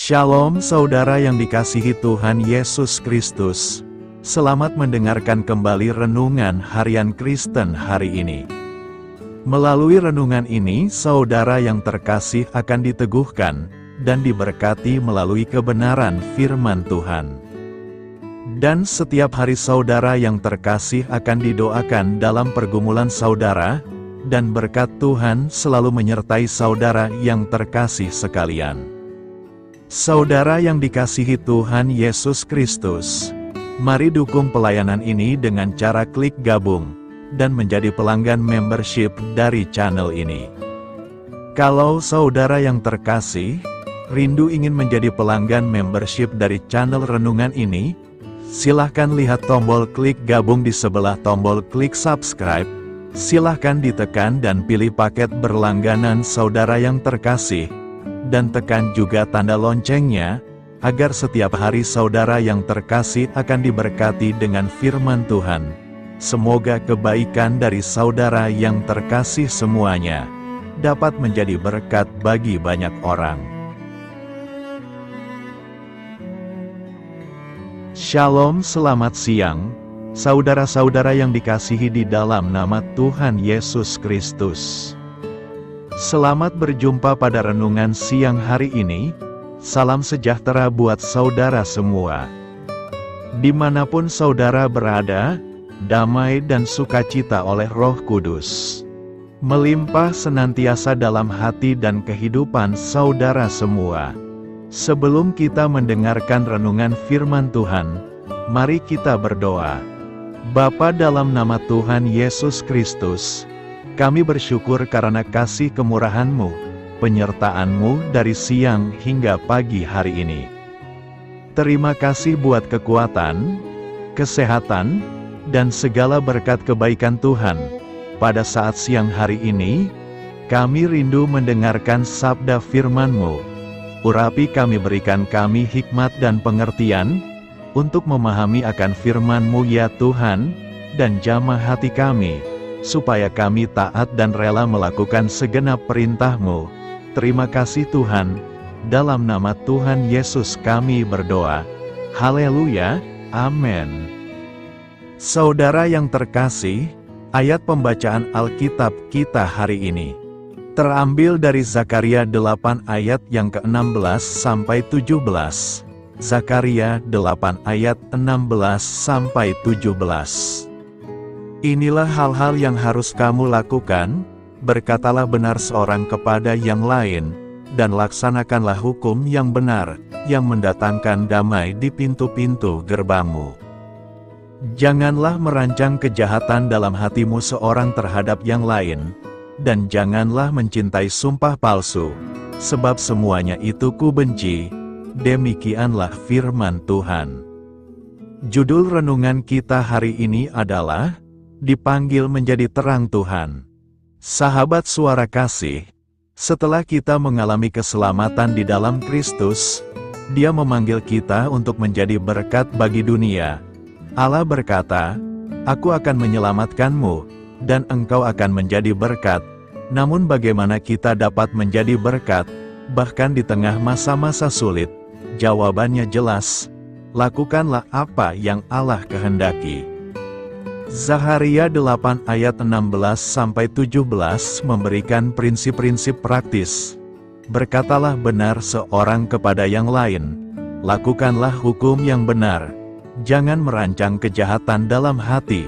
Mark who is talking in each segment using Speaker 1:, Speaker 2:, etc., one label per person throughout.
Speaker 1: Shalom saudara yang dikasihi Tuhan Yesus Kristus. Selamat mendengarkan kembali Renungan Harian Kristen hari ini. Melalui renungan ini, saudara yang terkasih akan diteguhkan dan diberkati melalui kebenaran firman Tuhan. Dan setiap hari saudara yang terkasih akan didoakan dalam pergumulan saudara, dan berkat Tuhan selalu menyertai saudara yang terkasih sekalian. Saudara yang dikasihi Tuhan Yesus Kristus, mari dukung pelayanan ini dengan cara klik gabung dan menjadi pelanggan membership dari channel ini. Kalau saudara yang terkasih, rindu ingin menjadi pelanggan membership dari channel renungan ini, silahkan lihat tombol klik gabung di sebelah tombol klik subscribe, silahkan ditekan dan pilih paket berlangganan saudara yang terkasih, dan tekan juga tanda loncengnya, agar setiap hari saudara yang terkasih akan diberkati dengan firman Tuhan. Semoga kebaikan dari saudara yang terkasih semuanya dapat menjadi berkat bagi banyak orang. Shalom, selamat siang, saudara-saudara yang dikasihi di dalam nama Tuhan Yesus Kristus. Selamat berjumpa pada renungan siang hari ini. Salam sejahtera buat saudara semua. Dimanapun saudara berada, damai dan sukacita oleh Roh Kudus melimpah senantiasa dalam hati dan kehidupan saudara semua. Sebelum kita mendengarkan renungan firman Tuhan, mari kita berdoa. Bapa, dalam nama Tuhan Yesus Kristus, kami bersyukur karena kasih kemurahan-Mu, penyertaan-Mu dari siang hingga pagi hari ini. Terima kasih buat kekuatan, kesehatan, dan segala berkat kebaikan Tuhan. Pada saat siang hari ini, kami rindu mendengarkan sabda firman-Mu. Urapi kami, berikan kami hikmat dan pengertian, untuk memahami akan firman-Mu ya Tuhan, dan jamah hati kami, supaya kami taat dan rela melakukan segenap perintah-Mu. Terima kasih Tuhan, dalam nama Tuhan Yesus kami berdoa. Haleluya, amin. Saudara yang terkasih, ayat pembacaan Alkitab kita hari ini terambil dari Zakaria 8 ayat yang ke-16 sampai 17. Zakaria 8 ayat 16 sampai 17. Inilah hal-hal yang harus kamu lakukan, berkatalah benar seorang kepada yang lain, dan laksanakanlah hukum yang benar, yang mendatangkan damai di pintu-pintu gerbangmu. Janganlah merancang kejahatan dalam hatimu seorang terhadap yang lain, dan janganlah mencintai sumpah palsu, sebab semuanya itu kubenci. Demikianlah firman Tuhan. Judul renungan kita hari ini adalah dipanggil menjadi terang Tuhan. Sahabat suara kasih, setelah kita mengalami keselamatan di dalam Kristus, Dia memanggil kita untuk menjadi berkat bagi dunia. Allah berkata, "Aku akan menyelamatkanmu, dan engkau akan menjadi berkat." Namun bagaimana kita dapat menjadi berkat, bahkan di tengah masa-masa sulit? Jawabannya jelas, lakukanlah apa yang Allah kehendaki. Zakaria 8 ayat 16-17 memberikan prinsip-prinsip praktis. Berkatalah benar seorang kepada yang lain, lakukanlah hukum yang benar, jangan merancang kejahatan dalam hati,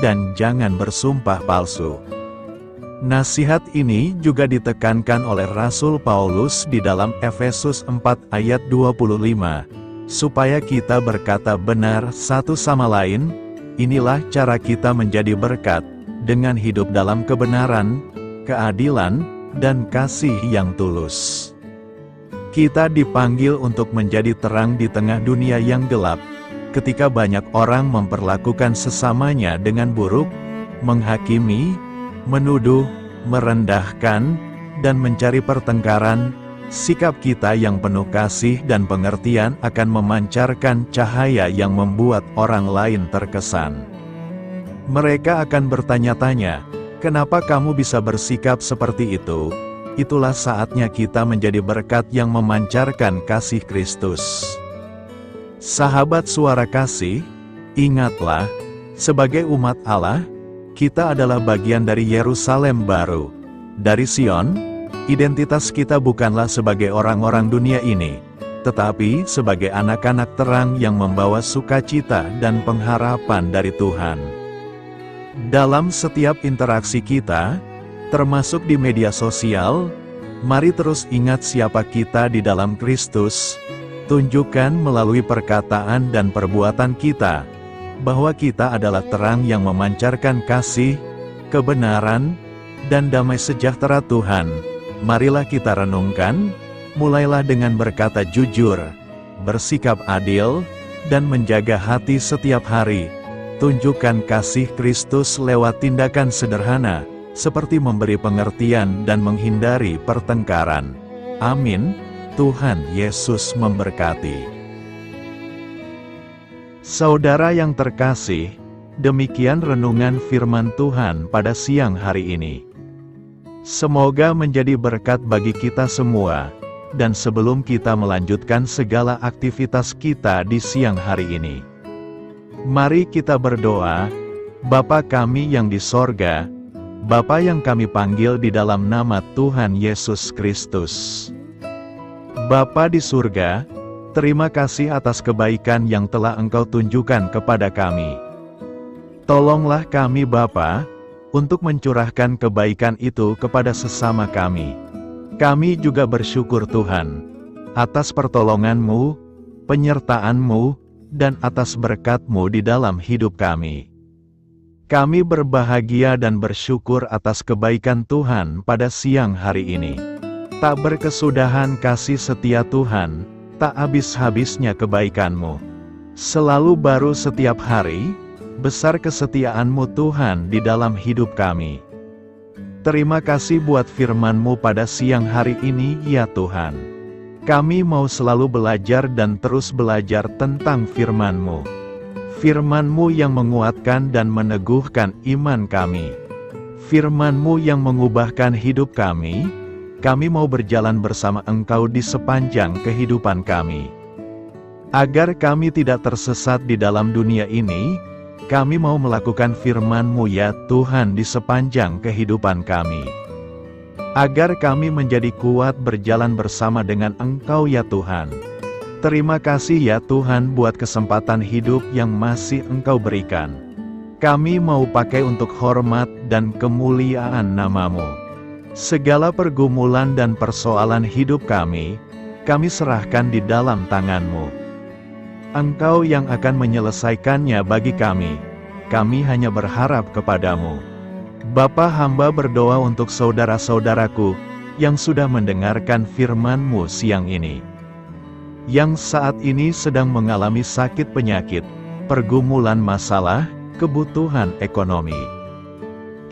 Speaker 1: dan jangan bersumpah palsu. Nasihat ini juga ditekankan oleh Rasul Paulus di dalam Efesus 4 ayat 25, supaya kita berkata benar satu sama lain. Inilah cara kita menjadi berkat, dengan hidup dalam kebenaran, keadilan, dan kasih yang tulus. Kita dipanggil untuk menjadi terang di tengah dunia yang gelap, ketika banyak orang memperlakukan sesamanya dengan buruk, menghakimi, menuduh, merendahkan, dan mencari pertengkaran. Sikap kita yang penuh kasih dan pengertian akan memancarkan cahaya yang membuat orang lain terkesan. Mereka akan bertanya-tanya, "Kenapa kamu bisa bersikap seperti itu?" itulah saatnya kita menjadi berkat yang memancarkan kasih Kristus. Sahabat Suara Kasih, ingatlah, sebagai umat Allah, kita adalah bagian dari Yerusalem baru. Dari Sion, identitas kita bukanlah sebagai orang-orang dunia ini, tetapi sebagai anak-anak terang yang membawa sukacita dan pengharapan dari Tuhan. Dalam setiap interaksi kita, termasuk di media sosial, mari terus ingat siapa kita di dalam Kristus. Tunjukkan melalui perkataan dan perbuatan kita, bahwa kita adalah terang yang memancarkan kasih, kebenaran, dan damai sejahtera Tuhan. Marilah kita renungkan, mulailah dengan berkata jujur, bersikap adil, dan menjaga hati setiap hari. Tunjukkan kasih Kristus lewat tindakan sederhana, seperti memberi pengertian dan menghindari pertengkaran. Amin. Tuhan Yesus memberkati. Saudara yang terkasih, demikian renungan firman Tuhan pada siang hari ini. Semoga menjadi berkat bagi kita semua, dan sebelum kita melanjutkan segala aktivitas kita di siang hari ini, mari kita berdoa. Bapa kami yang di sorga, Bapa yang kami panggil di dalam nama Tuhan Yesus Kristus. Bapa di surga, terima kasih atas kebaikan yang telah Engkau tunjukkan kepada kami. Tolonglah kami Bapa, untuk mencurahkan kebaikan itu kepada sesama kami. Kami juga bersyukur Tuhan, atas pertolongan-Mu, penyertaan-Mu, dan atas berkat-Mu di dalam hidup kami. Kami berbahagia dan bersyukur atas kebaikan Tuhan pada siang hari ini. Tak berkesudahan kasih setia Tuhan, tak habis-habisnya kebaikan-Mu. Selalu baru setiap hari, besar kesetiaan-Mu Tuhan di dalam hidup kami. Terima kasih buat firman-Mu pada siang hari ini ya Tuhan. Kami mau selalu belajar dan terus belajar tentang firman-Mu. Firman-Mu yang menguatkan dan meneguhkan iman kami. Firman-Mu yang mengubahkan hidup kami. Kami mau berjalan bersama Engkau di sepanjang kehidupan kami. Agar kami tidak tersesat di dalam dunia ini, kami mau melakukan firman-Mu ya Tuhan di sepanjang kehidupan kami. Agar kami menjadi kuat berjalan bersama dengan Engkau ya Tuhan. Terima kasih ya Tuhan buat kesempatan hidup yang masih Engkau berikan. Kami mau pakai untuk hormat dan kemuliaan nama-Mu. Segala pergumulan dan persoalan hidup kami serahkan di dalam tangan-Mu. Engkau yang akan menyelesaikannya bagi kami. Kami hanya berharap kepada-Mu. Bapa, hamba berdoa untuk saudara-saudaraku yang sudah mendengarkan firman-Mu siang ini. Yang saat ini sedang mengalami sakit penyakit, pergumulan masalah, kebutuhan ekonomi.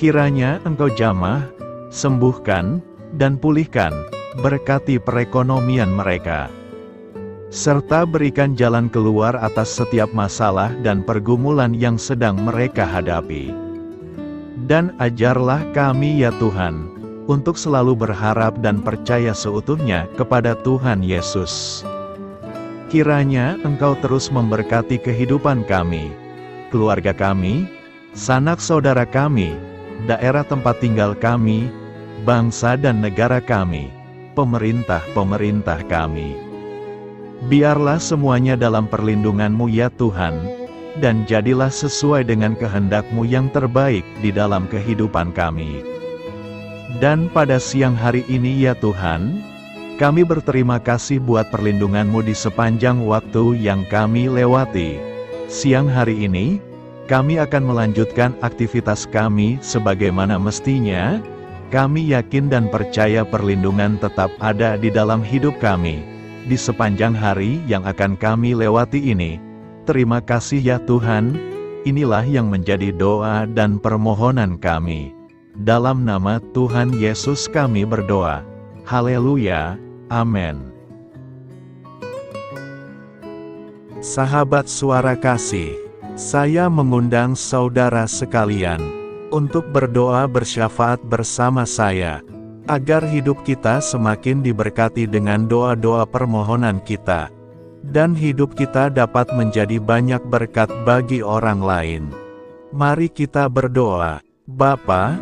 Speaker 1: Kiranya Engkau jamah, sembuhkan, dan pulihkan, berkati perekonomian mereka. Serta berikan jalan keluar atas setiap masalah dan pergumulan yang sedang mereka hadapi. Dan ajarlah kami ya Tuhan, untuk selalu berharap dan percaya seutuhnya kepada Tuhan Yesus. Kiranya Engkau terus memberkati kehidupan kami, keluarga kami, sanak saudara kami, daerah tempat tinggal kami, bangsa dan negara kami, pemerintah-pemerintah kami. Biarlah semuanya dalam perlindungan-Mu ya Tuhan, dan jadilah sesuai dengan kehendak-Mu yang terbaik di dalam kehidupan kami. Dan pada siang hari ini ya Tuhan, kami berterima kasih buat perlindungan-Mu di sepanjang waktu yang kami lewati. Siang hari ini, kami akan melanjutkan aktivitas kami sebagaimana mestinya. Kami yakin dan percaya perlindungan tetap ada di dalam hidup kami, di sepanjang hari yang akan kami lewati ini. Terima kasih ya Tuhan, inilah yang menjadi doa dan permohonan kami. Dalam nama Tuhan Yesus kami berdoa. Haleluya, amin. Sahabat Suara Kasih, saya mengundang saudara sekalian untuk berdoa bersyafaat bersama saya agar hidup kita semakin diberkati dengan doa-doa permohonan kita, dan hidup kita dapat menjadi banyak berkat bagi orang lain. Mari kita berdoa. Bapa,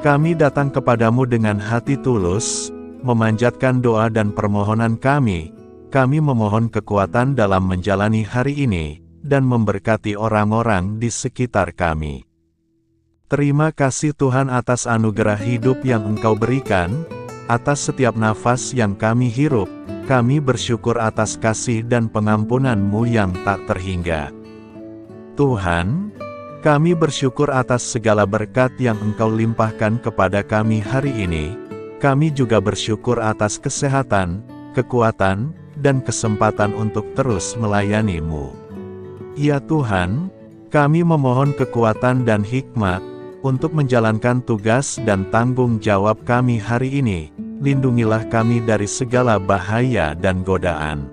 Speaker 1: kami datang kepadamu dengan hati tulus, memanjatkan doa dan permohonan kami. Kami memohon kekuatan dalam menjalani hari ini, dan memberkati orang-orang di sekitar kami. Terima kasih Tuhan atas anugerah hidup yang Engkau berikan, atas setiap nafas yang kami hirup. Kami bersyukur atas kasih dan pengampunan-Mu yang tak terhingga. Tuhan, kami bersyukur atas segala berkat yang Engkau limpahkan kepada kami hari ini. Kami juga bersyukur atas kesehatan, kekuatan, dan kesempatan untuk terus melayani-Mu. Ya Tuhan, kami memohon kekuatan dan hikmat untuk menjalankan tugas dan tanggung jawab kami hari ini. Lindungilah kami dari segala bahaya dan godaan.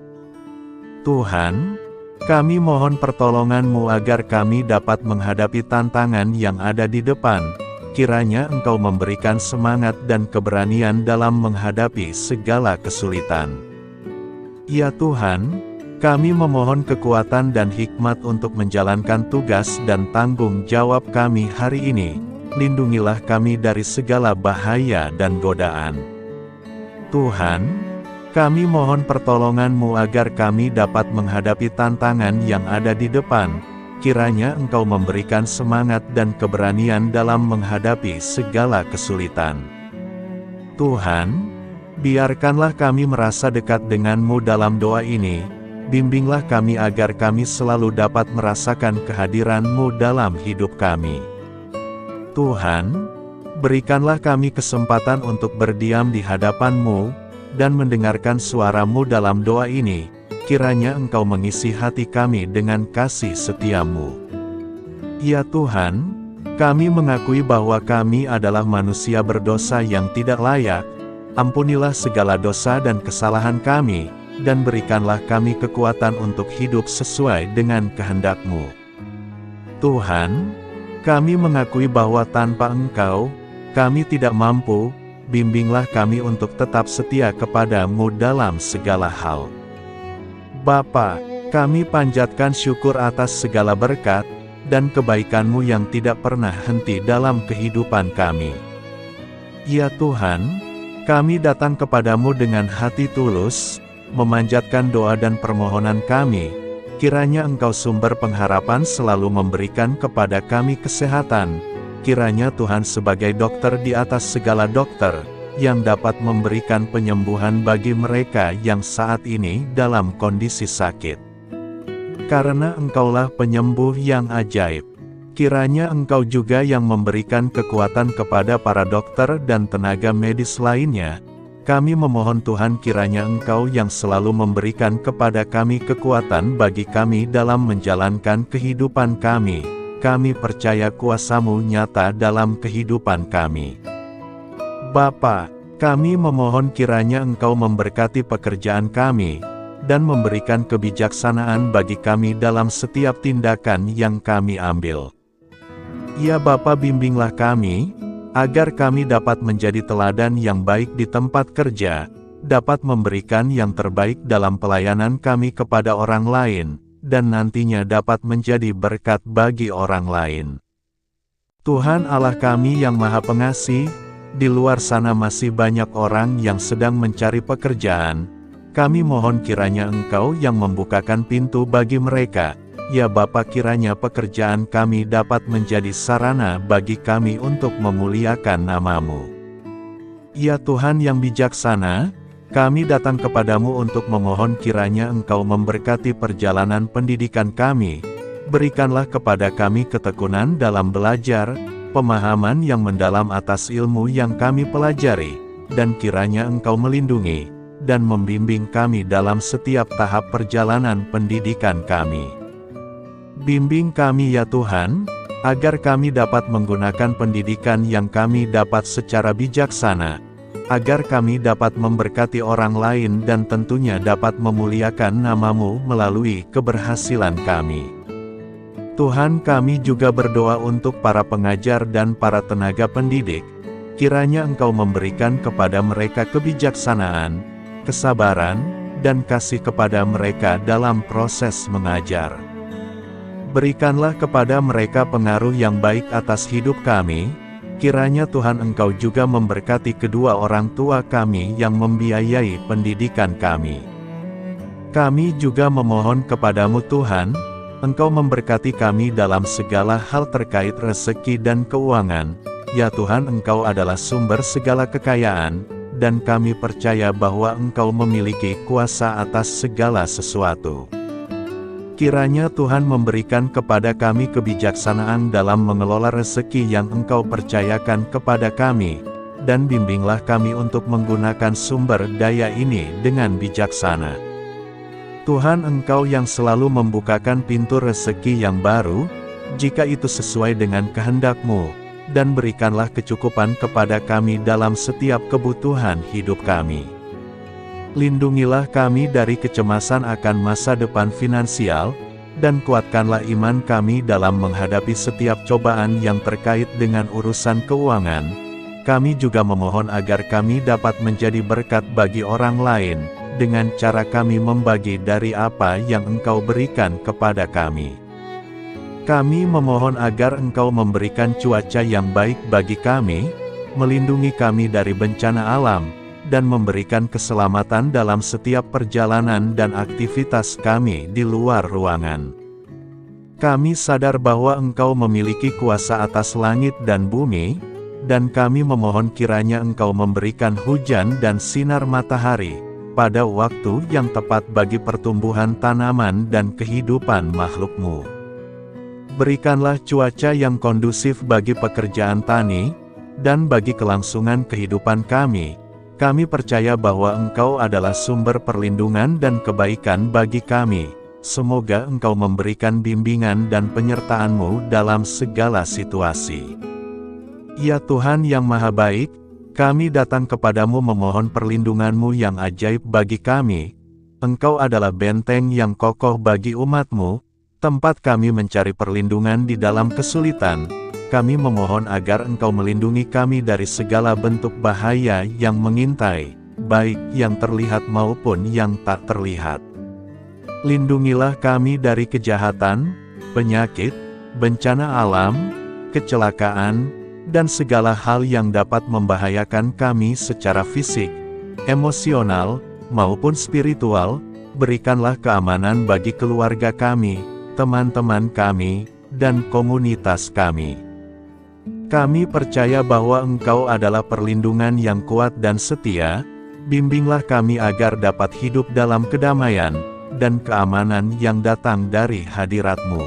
Speaker 1: Tuhan, kami mohon pertolongan-Mu agar kami dapat menghadapi tantangan yang ada di depan. Kiranya Engkau memberikan semangat dan keberanian dalam menghadapi segala kesulitan. Ya Tuhan, kami memohon kekuatan dan hikmat untuk menjalankan tugas dan tanggung jawab kami hari ini. Lindungilah kami dari segala bahaya dan godaan. Tuhan, kami mohon pertolongan-Mu agar kami dapat menghadapi tantangan yang ada di depan. Kiranya Engkau memberikan semangat dan keberanian dalam menghadapi segala kesulitan. Tuhan, biarkanlah kami merasa dekat dengan-Mu dalam doa ini. Bimbinglah kami agar kami selalu dapat merasakan kehadiran-Mu dalam hidup kami. Tuhan, berikanlah kami kesempatan untuk berdiam di hadapan-Mu, dan mendengarkan suara-Mu dalam doa ini. Kiranya Engkau mengisi hati kami dengan kasih setia-Mu. Ya Tuhan, kami mengakui bahwa kami adalah manusia berdosa yang tidak layak. Ampunilah segala dosa dan kesalahan kami, dan berikanlah kami kekuatan untuk hidup sesuai dengan kehendak-Mu. Tuhan, kami mengakui bahwa tanpa Engkau, kami tidak mampu. Bimbinglah kami untuk tetap setia kepada-Mu dalam segala hal. Bapa, kami panjatkan syukur atas segala berkat, dan kebaikan-Mu yang tidak pernah henti dalam kehidupan kami. Ya Tuhan, kami datang kepadamu dengan hati tulus, memanjatkan doa dan permohonan kami. Kiranya Engkau sumber pengharapan selalu memberikan kepada kami kesehatan. Kiranya Tuhan sebagai dokter di atas segala dokter, yang dapat memberikan penyembuhan bagi mereka yang saat ini dalam kondisi sakit. Karena Engkaulah penyembuh yang ajaib. Kiranya Engkau juga yang memberikan kekuatan kepada para dokter dan tenaga medis lainnya. Kami memohon Tuhan kiranya Engkau yang selalu memberikan kepada kami kekuatan bagi kami dalam menjalankan kehidupan kami. Kami percaya kuasa-Mu nyata dalam kehidupan kami. Bapa, kami memohon kiranya Engkau memberkati pekerjaan kami, dan memberikan kebijaksanaan bagi kami dalam setiap tindakan yang kami ambil. Ya Bapa, bimbinglah kami, agar kami dapat menjadi teladan yang baik di tempat kerja, dapat memberikan yang terbaik dalam pelayanan kami kepada orang lain, dan nantinya dapat menjadi berkat bagi orang lain. Tuhan Allah kami yang Maha Pengasih, di luar sana masih banyak orang yang sedang mencari pekerjaan. Kami mohon kiranya Engkau yang membukakan pintu bagi mereka. Ya Bapa, kiranya pekerjaan kami dapat menjadi sarana bagi kami untuk memuliakan nama-Mu. Ya Tuhan yang bijaksana, kami datang kepadamu untuk memohon kiranya Engkau memberkati perjalanan pendidikan kami. Berikanlah kepada kami ketekunan dalam belajar, pemahaman yang mendalam atas ilmu yang kami pelajari, dan kiranya Engkau melindungi dan membimbing kami dalam setiap tahap perjalanan pendidikan kami. Bimbing kami ya Tuhan, agar kami dapat menggunakan pendidikan yang kami dapat secara bijaksana, agar kami dapat memberkati orang lain dan tentunya dapat memuliakan nama-Mu melalui keberhasilan kami. Tuhan, kami juga berdoa untuk para pengajar dan para tenaga pendidik. kiranya Engkau memberikan kepada mereka kebijaksanaan, kesabaran, dan kasih kepada mereka dalam proses mengajar. Berikanlah kepada mereka pengaruh yang baik atas hidup kami, kiranya Tuhan Engkau juga memberkati kedua orang tua kami yang membiayai pendidikan kami. Kami juga memohon kepadamu Tuhan, Engkau memberkati kami dalam segala hal terkait rezeki dan keuangan. Ya Tuhan, Engkau adalah sumber segala kekayaan, dan kami percaya bahwa Engkau memiliki kuasa atas segala sesuatu. Kiranya Tuhan memberikan kepada kami kebijaksanaan dalam mengelola rezeki yang Engkau percayakan kepada kami, dan bimbinglah kami untuk menggunakan sumber daya ini dengan bijaksana. Tuhan, Engkau yang selalu membukakan pintu rezeki yang baru, jika itu sesuai dengan kehendak-Mu, dan berikanlah kecukupan kepada kami dalam setiap kebutuhan hidup kami. Lindungilah kami dari kecemasan akan masa depan finansial, dan kuatkanlah iman kami dalam menghadapi setiap cobaan yang terkait dengan urusan keuangan. Kami juga memohon agar kami dapat menjadi berkat bagi orang lain, dengan cara kami membagi dari apa yang Engkau berikan kepada kami. Kami memohon agar Engkau memberikan cuaca yang baik bagi kami, melindungi kami dari bencana alam, dan memberikan keselamatan dalam setiap perjalanan dan aktivitas kami di luar ruangan. Kami sadar bahwa Engkau memiliki kuasa atas langit dan bumi, dan kami memohon kiranya Engkau memberikan hujan dan sinar matahari pada waktu yang tepat bagi pertumbuhan tanaman dan kehidupan makhluk-Mu. Berikanlah cuaca yang kondusif bagi pekerjaan tani, dan bagi kelangsungan kehidupan kami. Kami percaya bahwa Engkau adalah sumber perlindungan dan kebaikan bagi kami. Semoga Engkau memberikan bimbingan dan penyertaan-Mu dalam segala situasi. Ya Tuhan yang Maha Baik, kami datang kepadamu memohon perlindungan-Mu yang ajaib bagi kami. Engkau adalah benteng yang kokoh bagi umat-Mu, tempat kami mencari perlindungan di dalam kesulitan. Kami memohon agar Engkau melindungi kami dari segala bentuk bahaya yang mengintai, baik yang terlihat maupun yang tak terlihat. Lindungilah kami dari kejahatan, penyakit, bencana alam, kecelakaan, dan segala hal yang dapat membahayakan kami secara fisik, emosional, maupun spiritual. Berikanlah keamanan bagi keluarga kami, teman-teman kami, dan komunitas kami. Kami percaya bahwa Engkau adalah perlindungan yang kuat dan setia. Bimbinglah kami agar dapat hidup dalam kedamaian dan keamanan yang datang dari hadirat-Mu.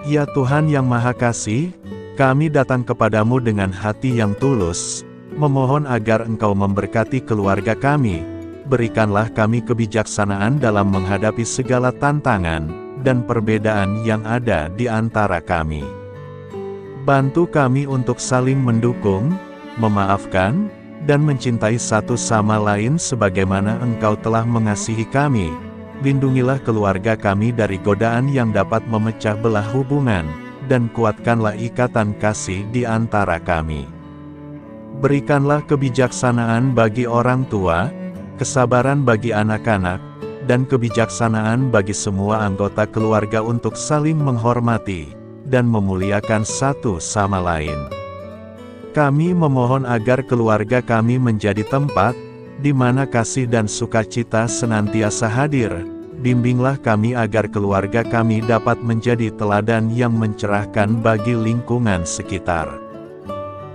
Speaker 1: Ya Tuhan yang Maha Kasih, kami datang kepadamu dengan hati yang tulus, memohon agar Engkau memberkati keluarga kami, berikanlah kami kebijaksanaan dalam menghadapi segala tantangan, dan perbedaan yang ada di antara kami. Bantu kami untuk saling mendukung, memaafkan, dan mencintai satu sama lain sebagaimana Engkau telah mengasihi kami. Lindungilah keluarga kami dari godaan yang dapat memecah belah hubungan, dan kuatkanlah ikatan kasih di antara kami. Berikanlah kebijaksanaan bagi orang tua, kesabaran bagi anak-anak, dan kebijaksanaan bagi semua anggota keluarga untuk saling menghormati dan memuliakan satu sama lain. Kami memohon agar keluarga kami menjadi tempat di mana kasih dan sukacita senantiasa hadir. Bimbinglah kami agar keluarga kami dapat menjadi teladan yang mencerahkan bagi lingkungan sekitar.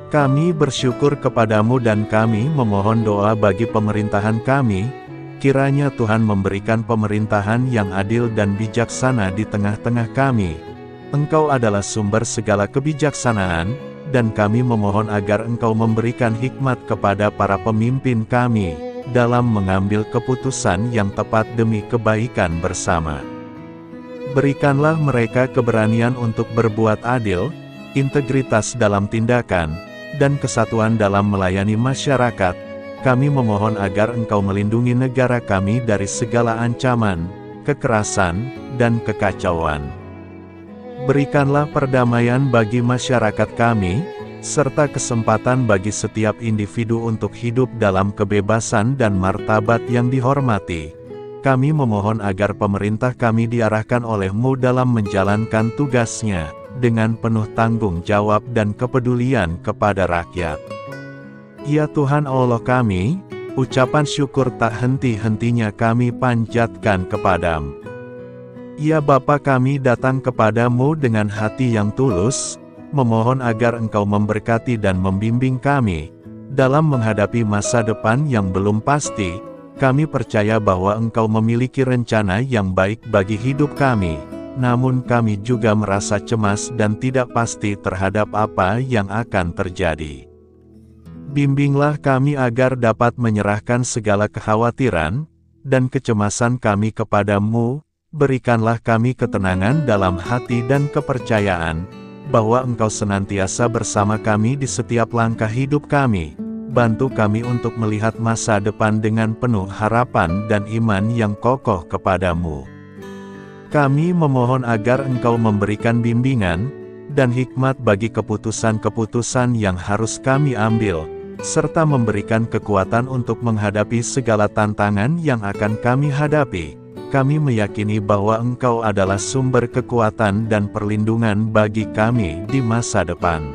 Speaker 1: Kami bersyukur kepadamu dan kami memohon doa bagi pemerintahan kami. Kiranya Tuhan memberikan pemerintahan yang adil dan bijaksana di tengah-tengah kami. Engkau adalah sumber segala kebijaksanaan, dan kami memohon agar Engkau memberikan hikmat kepada para pemimpin kami dalam mengambil keputusan yang tepat demi kebaikan bersama. Berikanlah mereka keberanian untuk berbuat adil, integritas dalam tindakan, dan kesatuan dalam melayani masyarakat. Kami memohon agar Engkau melindungi negara kami dari segala ancaman, kekerasan, dan kekacauan. Berikanlah perdamaian bagi masyarakat kami, serta kesempatan bagi setiap individu untuk hidup dalam kebebasan dan martabat yang dihormati. Kami memohon agar pemerintah kami diarahkan oleh-Mu dalam menjalankan tugasnya, dengan penuh tanggung jawab dan kepedulian kepada rakyat. Ya Tuhan Allah kami, ucapan syukur tak henti-hentinya kami panjatkan kepadamu. Ya Bapa, kami datang kepadamu dengan hati yang tulus, memohon agar Engkau memberkati dan membimbing kami dalam menghadapi masa depan yang belum pasti. Kami percaya bahwa Engkau memiliki rencana yang baik bagi hidup kami, namun kami juga merasa cemas dan tidak pasti terhadap apa yang akan terjadi. Bimbinglah kami agar dapat menyerahkan segala kekhawatiran dan kecemasan kami kepadamu. Berikanlah kami ketenangan dalam hati dan kepercayaan bahwa Engkau senantiasa bersama kami di setiap langkah hidup kami. Bantu kami untuk melihat masa depan dengan penuh harapan dan iman yang kokoh kepadamu. Kami memohon agar Engkau memberikan bimbingan dan hikmat bagi keputusan-keputusan yang harus kami ambil, serta memberikan kekuatan untuk menghadapi segala tantangan yang akan kami hadapi. Kami meyakini bahwa Engkau adalah sumber kekuatan dan perlindungan bagi kami di masa depan.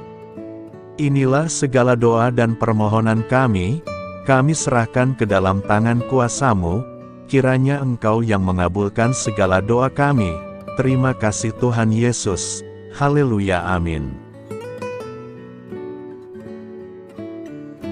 Speaker 1: Inilah segala doa dan permohonan kami serahkan ke dalam tangan kuasa-Mu, kiranya Engkau yang mengabulkan segala doa kami. Terima kasih Tuhan Yesus. Haleluya, amin.